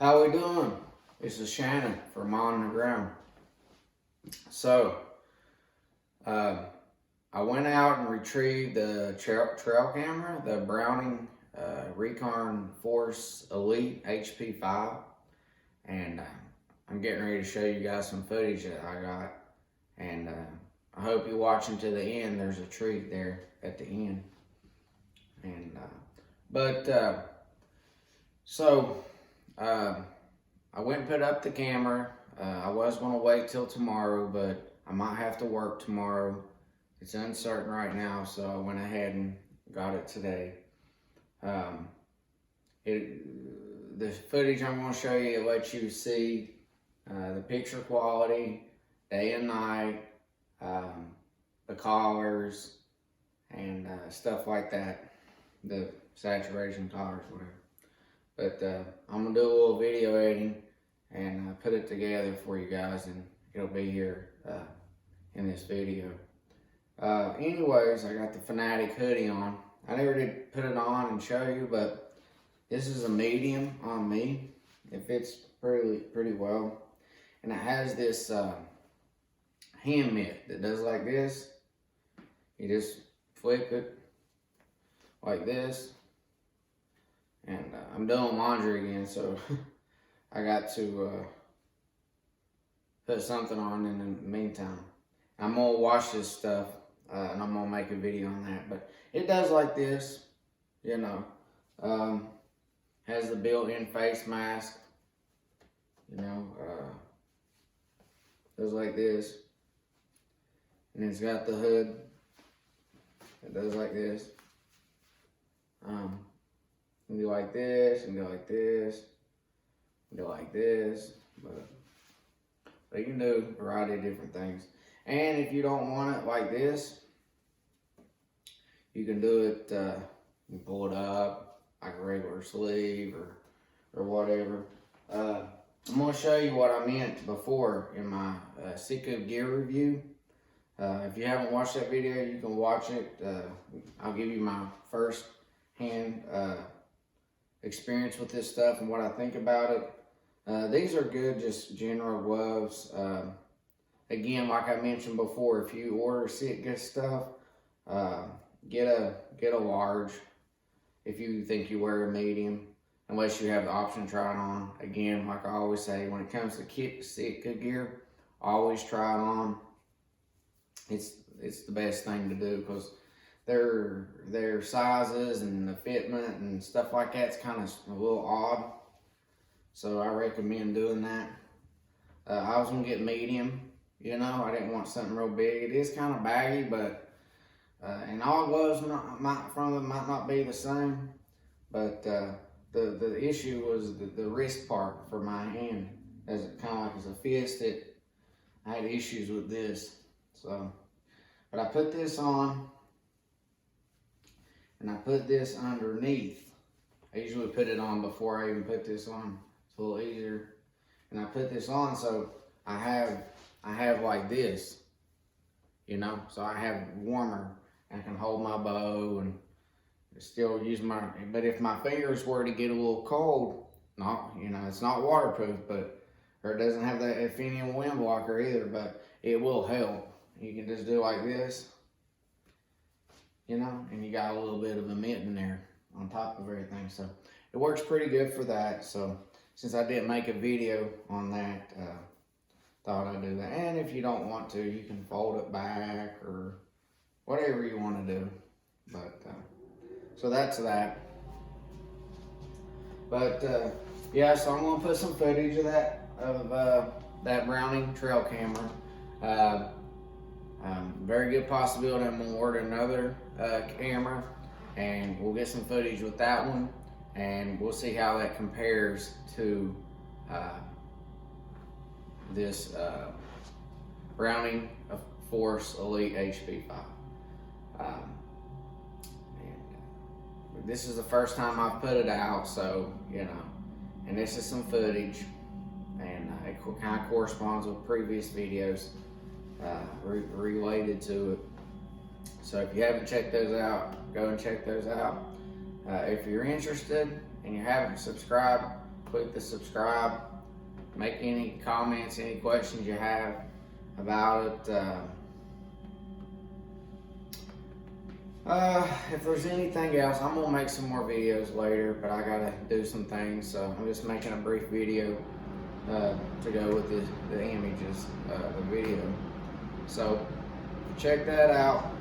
How we doing? This is Shannon from On the Ground. So, I went out and retrieved the trail camera, the Browning Recon Force Elite HP5, and I'm getting ready to show you guys some footage that I got, and I hope you watch to the end. There's a treat there at the end, and I went and put up the camera. I was going to wait till tomorrow, but I might have to work tomorrow. It's uncertain right now, so I went ahead and got it today. The footage I'm going to show you, it lets you see the picture quality, day and night, the colors, and stuff like that, the saturation colors, whatever. But I'm going to do a little video editing and put it together for you guys, and it'll be here in this video. Anyways, I got the Fanatic hoodie on. I never did put it on and show you, but this is a medium on me. It fits pretty well. And it has this hand mitt that does like this. You just flip it like this. And I'm doing laundry again, so I got to put something on in the meantime. I'm going to wash this stuff, and I'm going to make a video on that. But it does like this, you know. Has the built-in face mask, you know. Does like this. And it's got the hood. It does like this. You can go like this, and go like this, and go like this, but you can do a variety of different things. And if you don't want it like this, you can do it, you pull it up like a regular sleeve or whatever. I'm going to show you what I meant before in my Sitka gear review. If you haven't watched that video, you can watch it. I'll give you my first hand experience with this stuff and what I think about it. These are good, just general gloves. Again, like I mentioned before, if you order Sitka stuff, get a large if you think you wear a medium, unless you have the option to try it on. Again, like I always say, when it comes to Sitka gear, always try it on. It's the best thing to do, because their sizes and the fitment and stuff like that's kind of a little odd. So I recommend doing that. I was gonna get medium, you know. I didn't want something real big. It is kind of baggy, but and all gloves from them might not be the same. But the issue was the wrist part for my hand, as it kind of like as a fist. I had issues with this. So, but I put this on. And I put this underneath. I usually put it on before I even put this on. It's a little easier. And I put this on, so I have like this, you know. So I have warmer. I can hold my bow and still use my. But if my fingers were to get a little cold, it's not waterproof, or it doesn't have that Athenian wind blocker either. But it will help. You can just do like this. You know, and you got a little bit of a mitt in there on top of everything. So it works pretty good for that. So since I didn't make a video on that, thought I'd do that. And if you don't want to, you can fold it back or whatever you want to do. But so that's that. But yeah, so I'm gonna put some footage of that Browning trail camera. Very good possibility I'm gonna order another camera, and we'll get some footage with that one, and we'll see how that compares to this Browning Force Elite HP5. And this is the first time I've put it out, so you know, and this is some footage, and it kind of corresponds with previous videos related to it. So if you haven't checked those out, go and check those out. If you're interested and you haven't subscribed, click the subscribe. Make any comments, any questions you have about it. If there's anything else, I'm gonna make some more videos later, but I gotta do some things, so I'm just making a brief video to go with the images, the video. So check that out.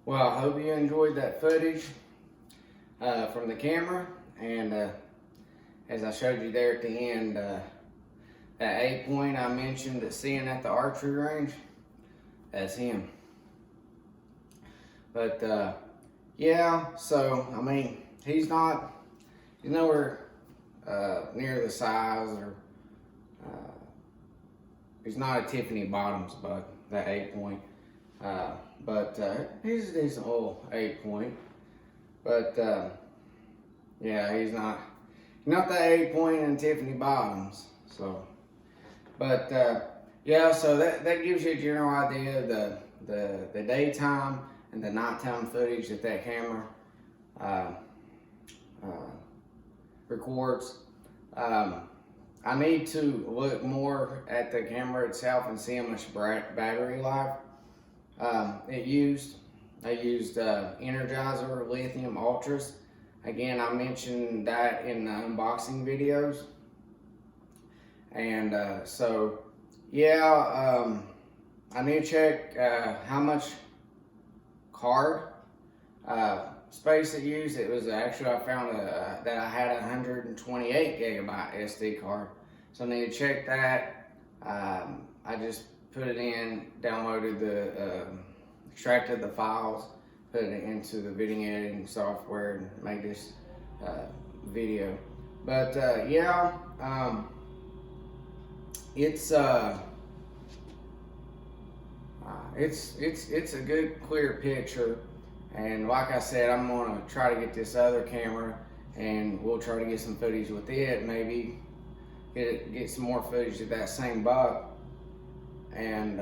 Well, I hope you enjoyed that footage from the camera, and as I showed you there at the end, that 8-point I mentioned that seeing at the archery range, that's him. But yeah, so I mean, he's nowhere near the size, or he's not a Tiffany Bottoms buck, that 8-point. But he's a decent little 8-point. But yeah, he's not the 8-point in Tiffany Bottoms. So, but yeah, so that gives you a general idea of the daytime and the nighttime footage that camera records. I need to look more at the camera itself and see how much battery life it used. I used Energizer Lithium Ultras. Again, I mentioned that in the unboxing videos. And so, yeah, I need to check how much card space it used. It was actually, I found that I had a 128 gigabyte SD card, so I need to check that. I just put it in, downloaded the, extracted the files, put it into the video editing software, and made this video. But yeah, it's a good clear picture, and like I said, I'm gonna try to get this other camera and we'll try to get some footage with it, maybe get some more footage of that same buck. And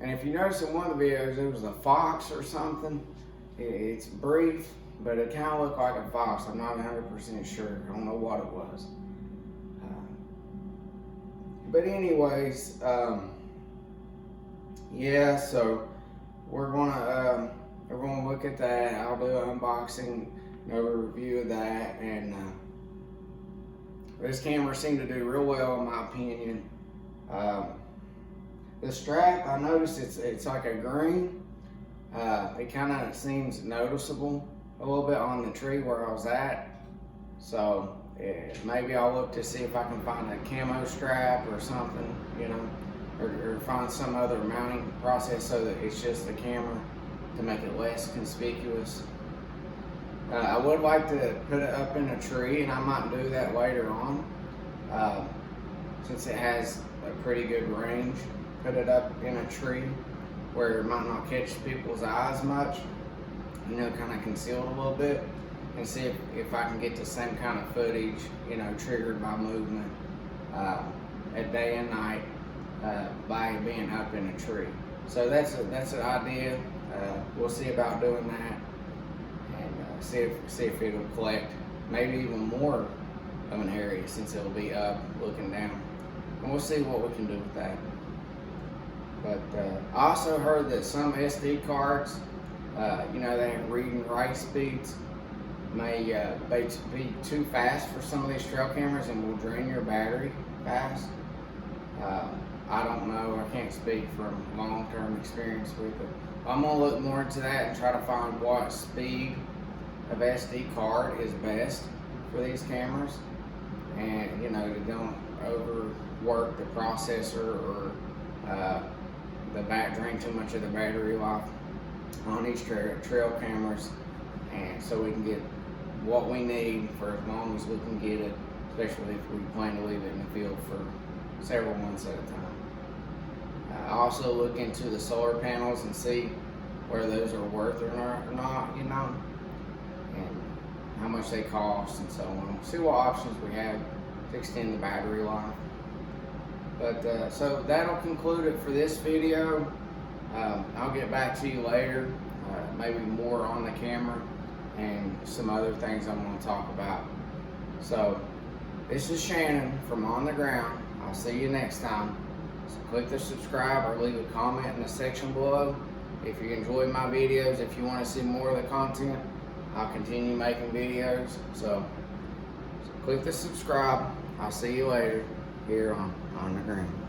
if you notice in one of the videos there was a fox or something. It's brief, but it kind of looked like a fox. I'm not 100% sure. I don't know what it was. But anyways, yeah, so we're gonna look at that. I'll do an unboxing, a review of that, and this camera seemed to do real well in my opinion. The strap, I noticed it's like a green. It kind of seems noticeable a little bit on the tree where I was at. So maybe I'll look to see if I can find a camo strap or something, you know, or find some other mounting process so that it's just the camera to make it less conspicuous. I would like to put it up in a tree, and I might do that later on, since it has a pretty good range. Put it up in a tree where it might not catch people's eyes much, you know, kind of concealed a little bit, and see if I can get the same kind of footage, you know, triggered by movement at day and night by being up in a tree. So that's an idea. We'll see about doing that, and see if it'll collect maybe even more of an area, since it'll be up looking down, and we'll see what we can do with that. But I also heard that some SD cards, you know, they have read and write speeds may be too fast for some of these trail cameras and will drain your battery fast. I don't know, I can't speak from long-term experience with it. I'm gonna look more into that and try to find what speed of SD card is best for these cameras, and you know, to don't overwork the processor or drain too much of the battery life on these trail cameras, and so we can get what we need for as long as we can get it, especially if we plan to leave it in the field for several months at a time. I also look into the solar panels and see where those are worth or not, you know, and how much they cost and so on. See what options we have to extend the battery life. But so that'll conclude it for this video. I'll get back to you later, maybe more on the camera and some other things I'm going to talk about. So this is Shannon from On the Ground. I'll see you next time. So click the subscribe or leave a comment in the section below. If you enjoy my videos, if you want to see more of the content, I'll continue making videos. So click the subscribe. I'll see you later here on the Ground.